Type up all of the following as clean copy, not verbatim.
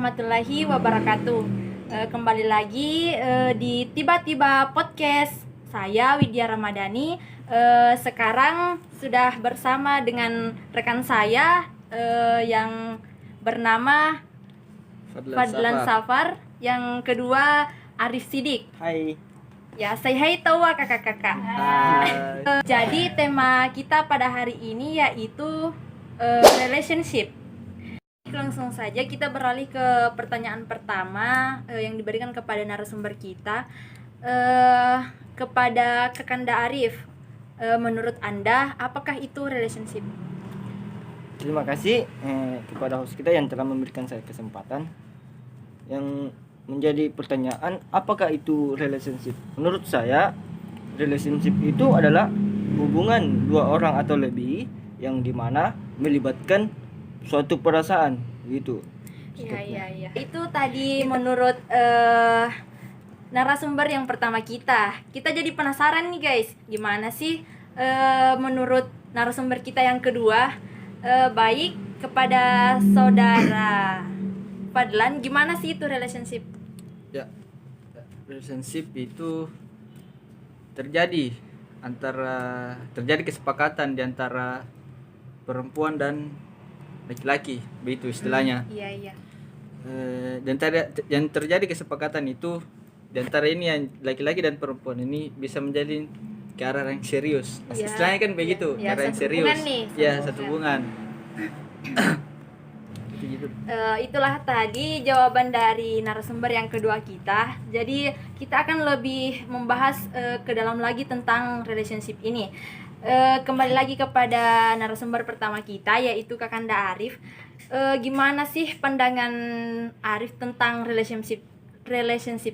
warahmatullahi wabarakatuh. Kembali lagi di Tiba-Tiba Podcast. Saya Widya Ramadhani. Sekarang sudah bersama dengan rekan saya yang bernama Fadlan Safar. Yang kedua Arif Sidik. Hai. Ya, say hi tawa kakak-kakak. Jadi tema kita pada hari ini yaitu relationship. Langsung saja kita beralih ke pertanyaan pertama yang diberikan kepada narasumber kita, kepada Kakanda Arif. Menurut Anda, apakah itu relationship? Terima kasih kepada host kita yang telah memberikan saya kesempatan. Yang menjadi pertanyaan, apakah itu relationship? Menurut saya, relationship itu adalah hubungan dua orang atau lebih yang dimana melibatkan suatu perasaan gitu. Iya. Itu tadi menurut narasumber yang pertama kita. Kita jadi penasaran nih guys, gimana sih menurut narasumber kita yang kedua? Baik, kepada saudara Fadlan, gimana sih itu relationship? Ya, relationship itu terjadi kesepakatan di antara perempuan dan laki-laki, begitu istilahnya. Iya. Yang terjadi kesepakatan itu di antara ini yang laki-laki dan perempuan ini bisa menjadi ke arah yang serius. Iya. Istilahnya kan begitu, ke arah yang satu serius. hubungan nih, Satu hubungan. Gitu. Itulah tadi jawaban dari narasumber yang kedua kita. Jadi kita akan lebih membahas ke dalam lagi tentang relationship ini. Kembali lagi kepada narasumber pertama kita, yaitu Kakanda Arif. Gimana sih pandangan Arif tentang relationship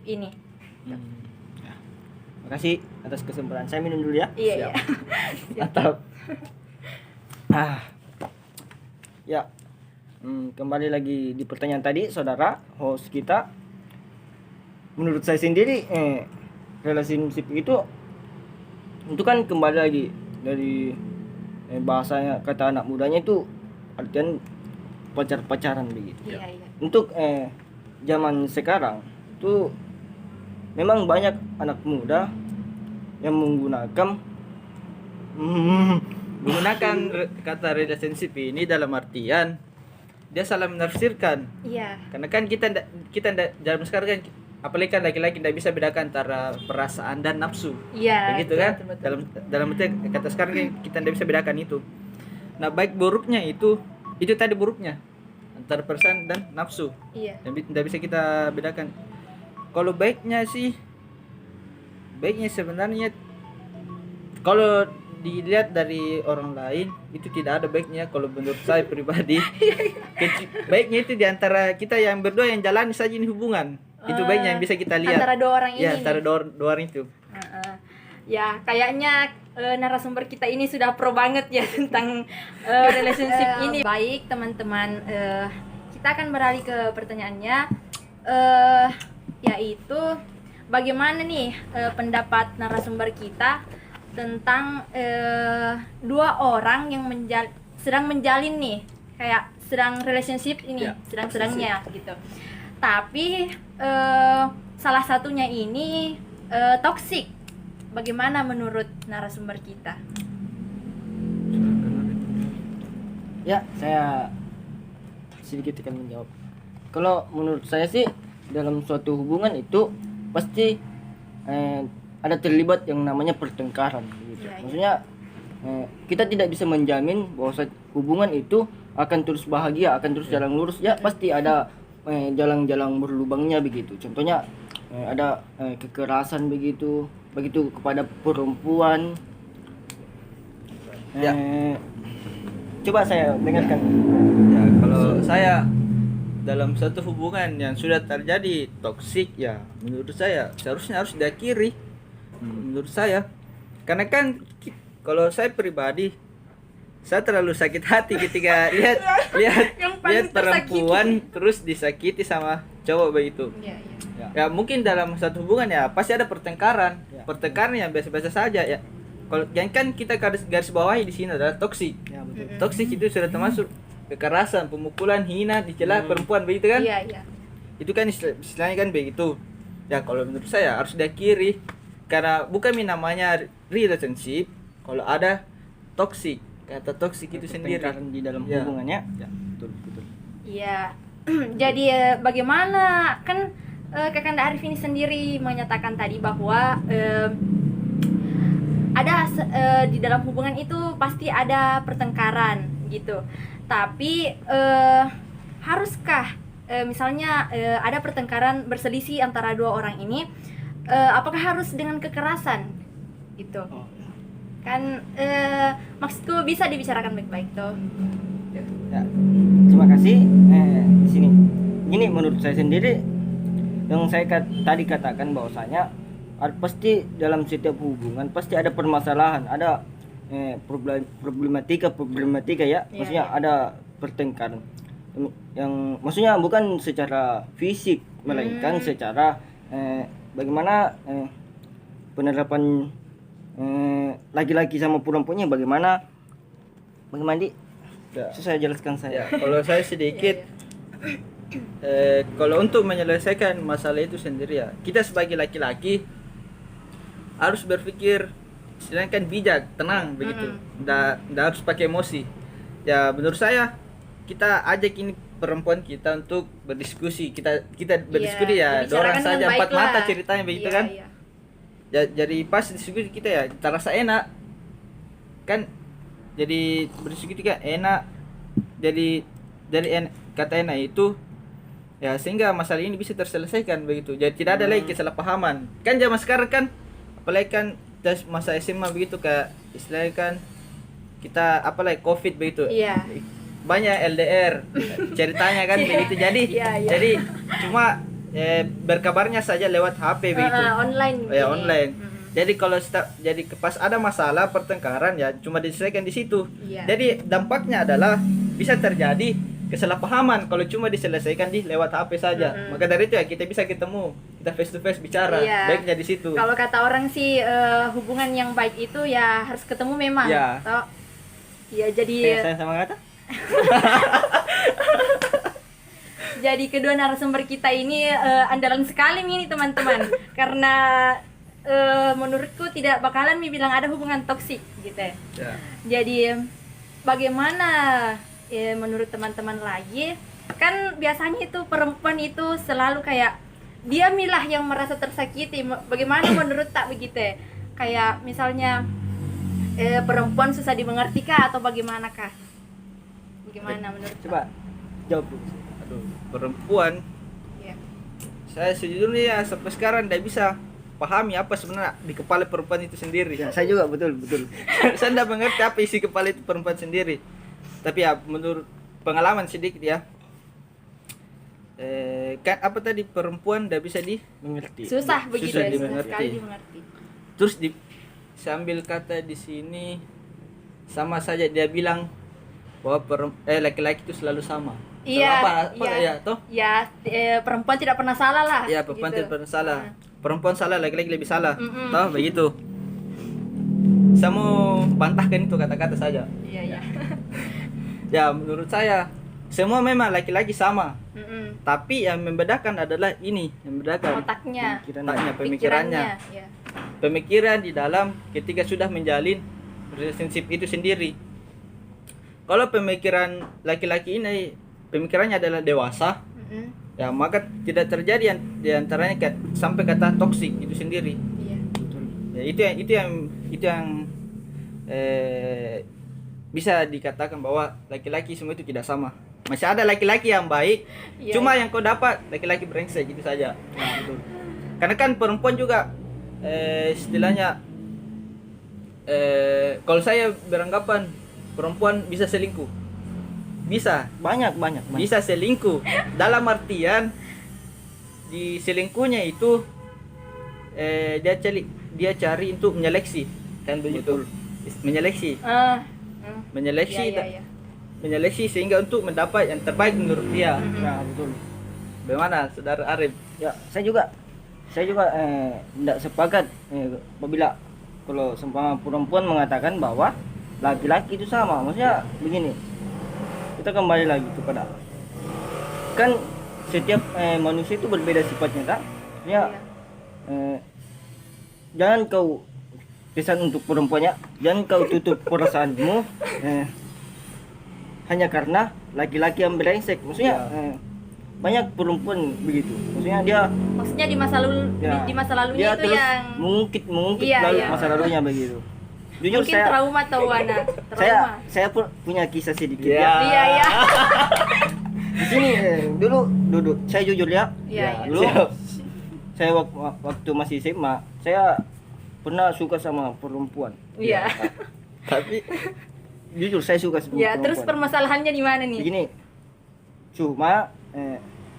ini? Ya. Terima kasih atas kesempatan. Saya minum dulu ya. Iya. Mantap. Ya. Kembali lagi di pertanyaan tadi, saudara host kita. Menurut saya sendiri, relationship itu kan kembali lagi dari bahasanya, kata anak mudanya itu artian pacaran begitu. Iya. Untuk zaman sekarang tuh memang banyak anak muda yang menggunakan kata relationship ini dalam artian dia salah menafsirkan. Iya. Karena kan kita dalam sekarang kan, apalagi kan laki-laki tidak bisa bedakan antara perasaan dan nafsu. Iya. Begitu kan? Dalam kata sekarang kan kita tidak bisa bedakan itu. Nah, baik buruknya itu tadi buruknya antara perasaan dan nafsu. Iya. Dan tidak bisa kita bedakan. Kalau baiknya sebenarnya kalau dilihat dari orang lain itu tidak ada baiknya. Kalau menurut saya pribadi, baiknya itu di antara kita yang berdua yang jalani saja ini hubungan. Itu baiknya yang bisa kita lihat antara dua orang ini. Ya, antara dua orang itu. Ya, kayaknya narasumber kita ini sudah pro banget ya tentang relationship ini. Baik teman-teman, kita akan beralih ke pertanyaannya, yaitu bagaimana nih pendapat narasumber kita tentang dua orang yang sedang menjalin nih, kayak sedang relationship ini, sedang-sedangnya gitu. Tapi salah satunya ini toxic. Bagaimana menurut narasumber kita? Ya, saya sedikit akan menjawab. Kalau menurut saya sih, dalam suatu hubungan itu pasti ada terlibat yang namanya pertengkaran gitu. Ya. Maksudnya kita tidak bisa menjamin bahwa hubungan itu akan terus bahagia, akan terus jalan lurus. Ya, pasti ada jalan-jalan berlubangnya begitu. Contohnya ada kekerasan begitu kepada perempuan. Coba saya dengarkan. Ya, kalau saya dalam satu hubungan yang sudah terjadi toksik, ya menurut saya seharusnya harus diakhiri. Menurut saya, karena kan kalau saya pribadi, saya terlalu sakit hati ketika lihat perempuan terus disakiti sama cowok begitu. Iya. Ya mungkin dalam satu hubungan ya pasti ada pertengkaran. Pertengkaran yang biasa-biasa saja ya. Kalau yang kan kita garis bawahi di sini adalah toksik. Ya, betul. Toksik itu sudah termasuk kekerasan, pemukulan, hina, dicela perempuan begitu kan? Iya, iya. Itu kan istilahnya kan begitu. Ya kalau menurut saya harus diakhiri karena bukan namanya relationship kalau ada toxic. Kata toxic itu sendiri Pertengkaran di dalam Ya. hubungannya. Ya, betul, betul. Iya. Jadi bagaimana kan Kakanda Arif ini sendiri menyatakan tadi bahwa di dalam hubungan itu pasti ada pertengkaran gitu. Tapi haruskah misalnya ada pertengkaran berselisih antara dua orang ini, apakah harus dengan kekerasan gitu? Oh. Kan maksudku bisa dibicarakan baik-baik tuh. Ya, terima kasih. Di sini, gini menurut saya sendiri, yang saya tadi katakan bahwasanya pasti dalam setiap hubungan pasti ada permasalahan, ada problematika ya, maksudnya Iya. ada pertengkaran yang maksudnya bukan secara fisik melainkan secara bagaimana penerapan laki-laki sama perempuannya bagaimana di Ya. saya jelaskan saya. Ya, kalau saya sedikit kalau untuk menyelesaikan masalah itu sendiri ya, kita sebagai laki-laki harus berpikir sedangkan bijak, tenang begitu. Nggak harus pakai emosi. Ya, menurut saya kita ajak ini perempuan kita untuk berdiskusi. Kita berdiskusi ya, dibicarakan orang saja dengan empat baik mata lah. ceritanya begitu Iya, kan. iya. Ya, jadi pas diskusi kita ya kita rasa enak kan, jadi berdiskusi kita enak, jadi kata enak itu ya sehingga masalah ini bisa terselesaikan begitu, jadi tidak ada lagi kesalahpahaman kan. Zaman sekarang kan apalagi kan masa SMA begitu, kayak istilahnya kan kita apalagi COVID begitu, Iya. banyak LDR ceritanya kan begitu, jadi Iya, iya. jadi cuma berkabarnya saja lewat HP begitu. Online Ya gini. online. Jadi kalau pas ada masalah pertengkaran ya cuma diselesaikan di situ. Iya. Jadi dampaknya adalah bisa terjadi kesalahpahaman kalau cuma diselesaikan di lewat HP saja. Maka dari itu ya kita bisa ketemu, kita face to face bicara. Iya. Baiknya di situ. Kalau kata orang sih hubungan yang baik itu ya harus ketemu memang. Ya. Toh, ya Kayak jadi saya sama kata jadi kedua narasumber kita ini andalan sekali nih teman-teman. Karena menurutku tidak bakalan bilang ada hubungan toksik gitu ya. Ya. Jadi bagaimana menurut teman-teman lagi, kan biasanya itu perempuan itu selalu kayak dia milah yang merasa tersakiti. Bagaimana menurut tak begitu ya? Kayak misalnya perempuan susah dimengerti kah atau bagaimana kah? Bagaimana menurut coba jawab dulu. Aduh, perempuan ya. saya sejujurnya sampai sekarang tidak bisa pahami apa sebenarnya di kepala perempuan itu sendiri. Ya, saya juga betul. Saya tidak mengerti apa isi kepala itu perempuan sendiri. Tapi ya menurut pengalaman sedikit ya, kan apa tadi, perempuan tidak bisa Mengerti. Susah begitu Susah ya, susah dimengerti. sekali dimengerti. terus sambil kata di sini sama saja dia bilang bahwa laki-laki itu selalu sama. Iya, apa iya. ya toh? Ya, perempuan tidak pernah salah lah. Ya perempuan gitu. tidak pernah salah. Perempuan salah, laki-laki lebih salah. Mm-mm. Toh begitu. Saya mau bantahkan itu kata-kata saja. Iya, iya. Ya menurut saya semua memang laki-laki sama. Mm-mm. Tapi yang membedakan adalah ini, yang membedakan Otaknya, pemikirannya. pikirannya, ya. Pemikiran di dalam ketika sudah menjalin relationship itu sendiri. Kalau pemikiran laki-laki ini pemikirannya adalah dewasa, Mm-mm. ya maka tidak terjadi di antaranya sampai kata toksik itu sendiri. Iya. Ya, itu yang bisa dikatakan bahwa laki-laki semua itu tidak sama. Masih ada laki-laki yang baik, Iya, cuma iya. yang kau dapat laki-laki brengsek gitu saja. Karena kan perempuan juga istilahnya kalau saya beranggapan perempuan bisa selingkuh. Bisa Banyak. bisa selingkuh dalam artian di selingkuhnya itu dia cari untuk menyeleksi kan begitu. Menyeleksi Iya, iya. menyeleksi sehingga untuk mendapat yang terbaik menurut dia. Ya, betul. Bagaimana saudara Arif? Ya, saya juga tidak sepakat apabila kalau seumpama perempuan mengatakan bahwa laki-laki itu sama. Maksudnya begini, kita kembali lagi kepada kan setiap manusia itu berbeda sifatnya tak ya. Jangan kau pesan untuk perempuannya, jangan kau tutup perasaanmu hanya karena laki-laki yang brengsek. Maksudnya banyak perempuan begitu, maksudnya di masa lalu ya, di masa lalunya dia itu terus yang mengungkit Iya, lalu iya. masa lalunya begitu. Jujur mungkin saya trauma atau Wana trauma. saya pun punya kisah sedikit Ya. ya. Iya, iya. Di sini dulu saya jujur ya. Iya, iya. Dulu saya waktu masih SMA, saya pernah suka sama perempuan. Iya. Tapi Jujur saya suka sama Ya, terus perempuan. permasalahannya di mana nih? Begini, cuma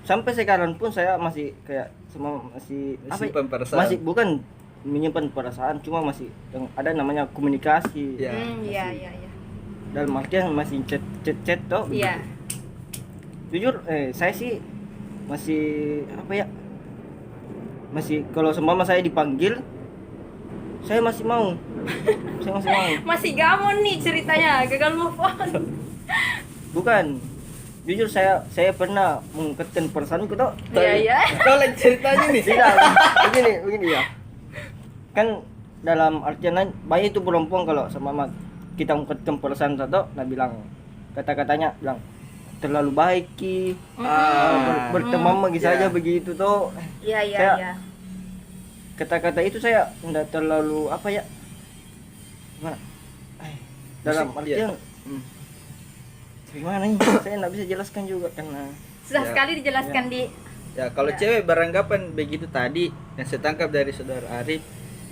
sampai sekarang pun saya masih kayak masih Simpan perasaan. masih bukan menyimpan perasaan, cuma masih yang ada namanya komunikasi. Ya. Iya, iya, iya. Dalam artian masih chat toh. Iya. Jujur saya sih masih apa ya? Masih kalau seumpama saya dipanggil saya masih mau. Saya masih mau. Masih gamon nih ceritanya, gagal move on. Bukan. Jujur saya pernah mengungkapkan perasaanku toh. Iya, iya. Kau lagi ceritanya nih. Tidak, begini ya. Kan dalam artian lain, banyak itu perempuan kalau sama kita mengungkapkan perasaan satu, nah bilang kata-katanya bilang terlalu baik ki, berteman lagi saja Ya. begitu toh. Iya, iya, Saya- iya. Kata-kata itu saya tidak terlalu apa ya? Gimana? Dalam Musik, artian Hmm. gimana nih? Saya tidak bisa jelaskan juga karena Susah Ya. sekali dijelaskan di Ya, kalau Ya. cewek beranggapan begitu tadi yang saya tangkap dari saudara Arif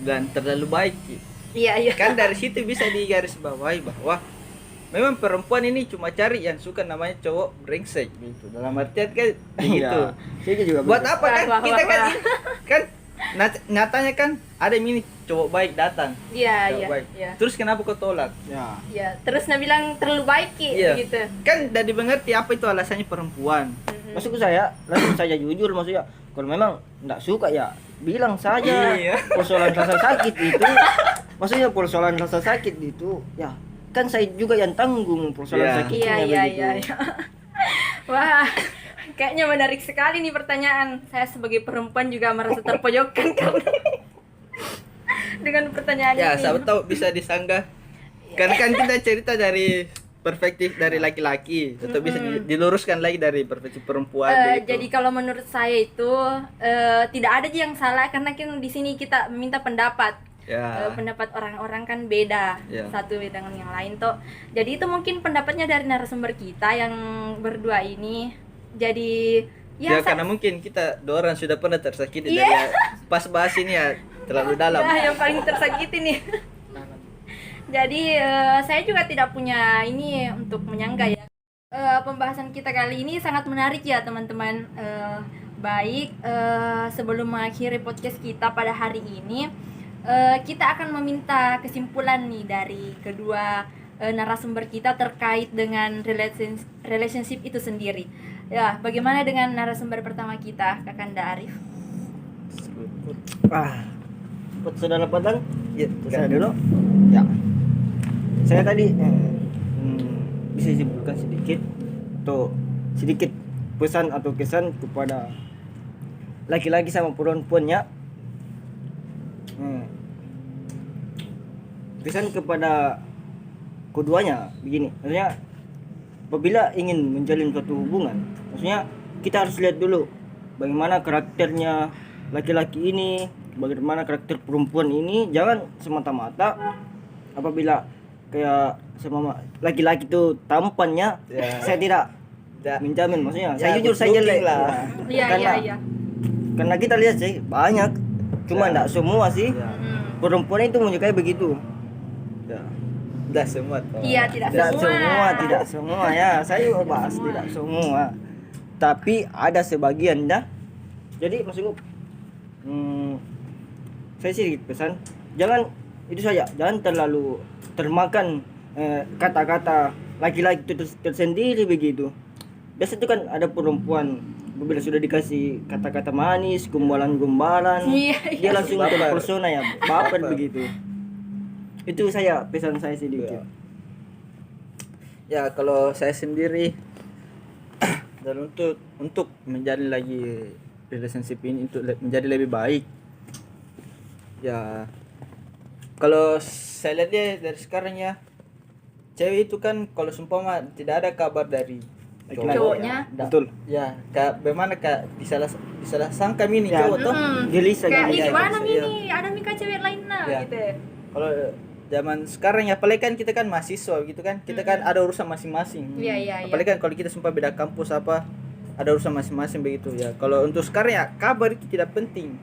dan terlalu baik. Ki. Iya, iya. Kan dari situ bisa digarisbawahi bahwa memang perempuan ini cuma cari yang suka namanya cowok brengsek gitu. Dalam artian kan begitu. Iya, saya juga Buat begitu. apa kan Wah, wah, kita wah, kan wah. kan nyatanya kan ada yang ini cowok baik datang. Iya, Cowok iya. baik. Iya. Terus kenapa kau tolak? Ya. Iya, terus Nah bilang terlalu baik ki Iya. gitu. Kan udah dimengerti apa itu alasannya perempuan. Maksudku saya langsung saja jujur, maksudnya kalau memang tidak suka ya bilang saja. Iya. Persoalan rasa sakit itu, maksudnya persoalan rasa sakit itu ya kan saya juga yang tanggung persoalan Iya. sakitnya Iya, iya, begitu. iya, iya. Wah, kayaknya menarik sekali nih pertanyaan. Saya sebagai perempuan juga merasa terpojokkan karena dengan pertanyaan Ya, ini. siapa tahu bisa disanggah. Karena kan kita cerita dari perspektif dari laki-laki, tetap bisa diluruskan lagi dari perspektif perempuan begitu. Jadi kalau menurut saya itu tidak ada aja yang salah karena kan di sini kita meminta pendapat. Ya. Pendapat orang-orang kan beda Ya. satu dengan yang lain toh. Jadi itu mungkin pendapatnya dari narasumber kita yang berdua ini. Jadi Ya, karena mungkin kita dua orang sudah pernah tersakiti Iya. dari pas bahas ini ya terlalu dalam. Ya, yang paling tersakiti nih. Jadi saya juga tidak punya ini untuk menyanggah ya. Pembahasan kita kali ini sangat menarik ya teman-teman. Baik, sebelum mengakhiri podcast kita pada hari ini, kita akan meminta kesimpulan nih dari kedua narasumber kita terkait dengan relationship itu sendiri. Ya, bagaimana dengan narasumber pertama kita, Kakanda Arif? Buat saudara Padang, Ya, saya dulu. Ya. Saya tadi bisa simpulkan sedikit atau sedikit pesan atau kesan kepada laki-laki sama perempuannya. Kesan kepada keduanya begini, maksudnya apabila ingin menjalin suatu hubungan, maksudnya kita harus lihat dulu bagaimana karakternya laki-laki ini, bagaimana karakter perempuan ini. Jangan semata-mata apabila kayak sama laki-laki itu tampannya, Ya. saya tidak Ya. menjamin, maksudnya Ya, saya jujur good saya jelek looking lah. Ya. Iya, karena iya, iya. karena kita lihat sih banyak, cuma Ya. enggak semua sih Ya. perempuan itu menyukai begitu. Ya. Udah semua toh. Iya, tidak Tidak semua. tidak semua ya. Saya juga bahas tidak semua. Tapi ada sebagian dah. Jadi maksudku saya sih pesan jangan itu saja, jangan terlalu termakan kata-kata laki-laki itu tersendiri begitu. Biasa itu kan ada perempuan bila sudah dikasih kata-kata manis, gombalan-gombalan, Iya, dia langsung Baper. terpersona ya, baper Baper. begitu. Itu saya pesan saya sedikit. Ya, kalau saya sendiri dan untuk menjalin lagi relationship ini untuk menjadi lebih baik ya, kalau saya lihat dia dari sekarang ya, cewek itu kan kalau seumpama tidak ada kabar dari Cowoknya. Betul. ya bagaimana kak disalah sangka ini Ya, cowok toh. gelisah Kayak jadi. ih, gimana Iya. ini? Ada Mika cewek lain nah Iya. gitu. Kalau zaman sekarang ya, apalagi kan kita kan mahasiswa gitu kan, kita kan ada urusan masing-masing. Iya, iya, iya. Apalagi kan kalau kita sumpah beda kampus apa, ada urusan masing-masing begitu ya. Kalau untuk sekarang ya kabar itu tidak penting.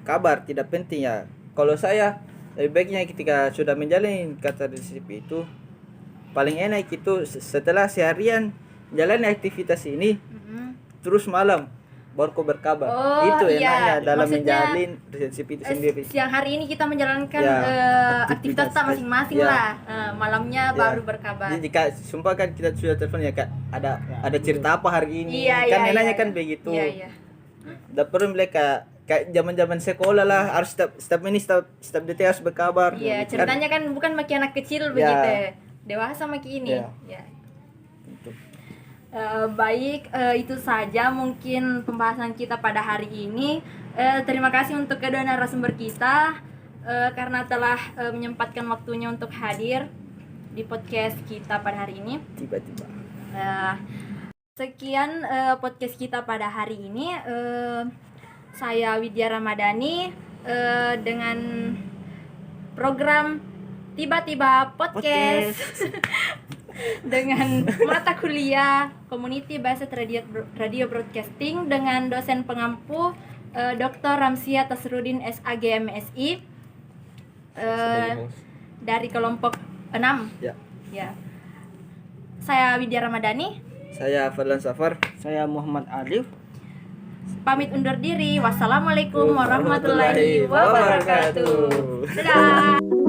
Kabar tidak penting ya. Kalau saya lebih baiknya ketika sudah menjalin kata relationship itu paling enak itu setelah seharian jalani aktivitas ini Mm-mm. terus malam baru kau berkabar. Oh, Itu iya. enaknya dalam Maksudnya, menjalin relationship itu sendiri. Siang hari ini kita menjalankan Ya, aktivitas kita masing-masing ya. lah. Malamnya Ya. baru berkabar. Jadi jika sumpah kan kita sudah telepon ya kak, ada cerita apa hari ini? Iya, Kan iya, enaknya iya. kan begitu. Iya, iya. Tidak perlu mereka kayak zaman-zaman sekolah lah, harus setiap detik harus berkabar. Iya, Kan- ceritanya kan bukan makin anak kecil Ya. begitu. Dewasa makin ini. Ya. Ya. Gitu. Baik, itu saja mungkin pembahasan kita pada hari ini. Terima kasih untuk kedua narasumber kita karena telah menyempatkan waktunya untuk hadir di podcast kita pada hari ini. Tiba-tiba. Sekian podcast kita pada hari ini. Saya Widya Ramadhani dengan program Tiba-tiba Podcast. Dengan mata kuliah Community Based Radio Broadcasting dengan dosen pengampu Dr. Ramsia Tasrudin SAG MSI dari kelompok 6. Ya. Ya. Saya Widya Ramadhani, Saya Fadlan Safar. Saya Muhammad Alif. pamit undur diri. Wassalamualaikum warahmatullahi wabarakatuh. Wabarakatuh. Dadah.